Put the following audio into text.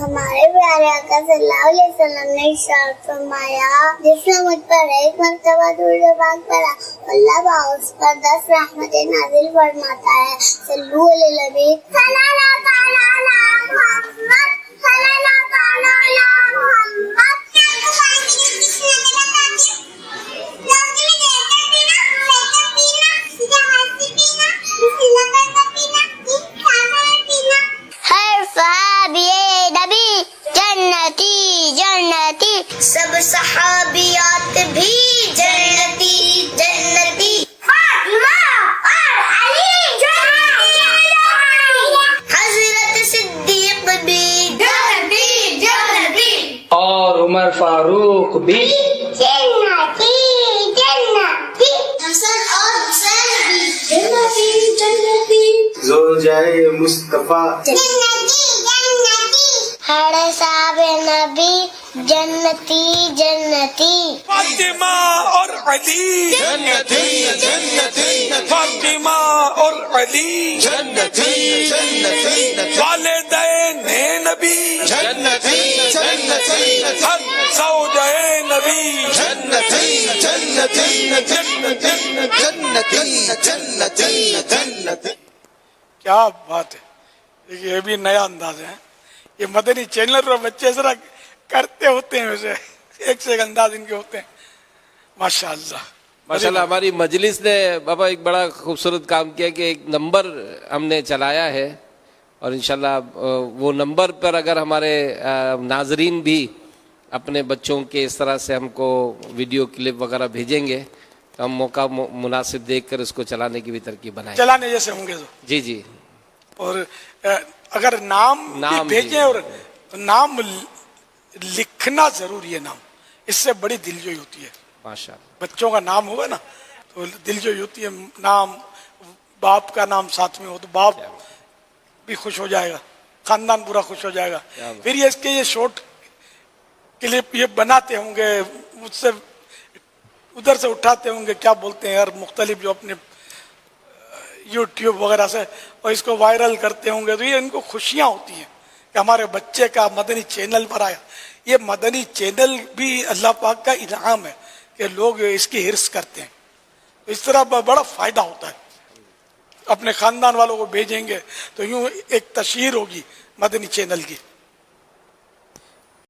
ہمارے پیارے آقا صلی اللہ علیہ وسلم نے ارشاد فرمایا جس نے مجھ پر ایک مرتبہ درود پاک پڑھا اللہ اس پر 10 رحمتیں نازل فرماتا ہے. صلو علی النبی صلی اللہ تعالی علی محمد صلی اللہ تعالی علی محمد. سب صحابیات بھی جنتی جنتی. فاطمہ اور علی جنتی. حضرت صدیق بھی جنتی جنتی. اور عمر فاروق بھی جنتی جنتی. حسن اور حسین بھی جنتی جنتی. زوجائے مصطفیٰ جنتی جنتی. ہر صاحب نبی جنتی جنتی. فاطمہ اور علی جنتی جنتی فاطمہ اور علی جنتی جنتی والدین نبی جنتی جنتی ہر زوجہ نبی جنتی جنتی جنتی جنتی جنتی. کیا بات ہے. دیکھیے یہ بھی نیا انداز ہے. یہ مدنی چینل پر بچے ذرا کرتے ہوتے ہیں ویسے ایک سے ایک انداز ان کے ہوتے ہیں. ماشاء اللہ ماشاءاللہ. ہماری مجلس نے بابا ایک بڑا خوبصورت کام کیا کہ ایک نمبر ہم نے چلایا ہے اور انشاءاللہ وہ نمبر پر اگر ہمارے ناظرین بھی اپنے بچوں کے اس طرح سے ہم کو ویڈیو کلپ وغیرہ بھیجیں گے تو ہم موقع مناسب دیکھ کر اس کو چلانے کی بھی ترکیب بنائیں. چلانے جیسے ہوں گے تو جی جی. اور اگر نام بھی بھیجیں اور نام لکھنا ضروری ہے. نام اس سے بڑی دلجوئی ہوتی ہے. ماشاءاللہ. بچوں کا نام ہوگا نا تو دلجوئی ہوتی ہے. نام باپ کا نام ساتھ میں ہو تو باپ بھی خوش ہو جائے گا, خاندان پورا خوش ہو جائے گا. پھر یہ اس کے یہ شارٹ کلپ یہ بناتے ہوں گے مجھ سے ادھر سے اٹھاتے ہوں گے کیا بولتے ہیں یار مختلف جو اپنے یوٹیوب وغیرہ سے اور اس کو وائرل کرتے ہوں گے تو یہ ان کو خوشیاں ہوتی ہیں کہ ہمارے بچے کا مدنی چینل پر آیا. یہ مدنی چینل بھی اللہ پاک کا انعام ہے کہ لوگ اس کی حرص کرتے ہیں. اس طرح بڑا فائدہ ہوتا ہے. اپنے خاندان والوں کو بھیجیں گے تو یوں ایک تشہیر ہوگی مدنی چینل کی.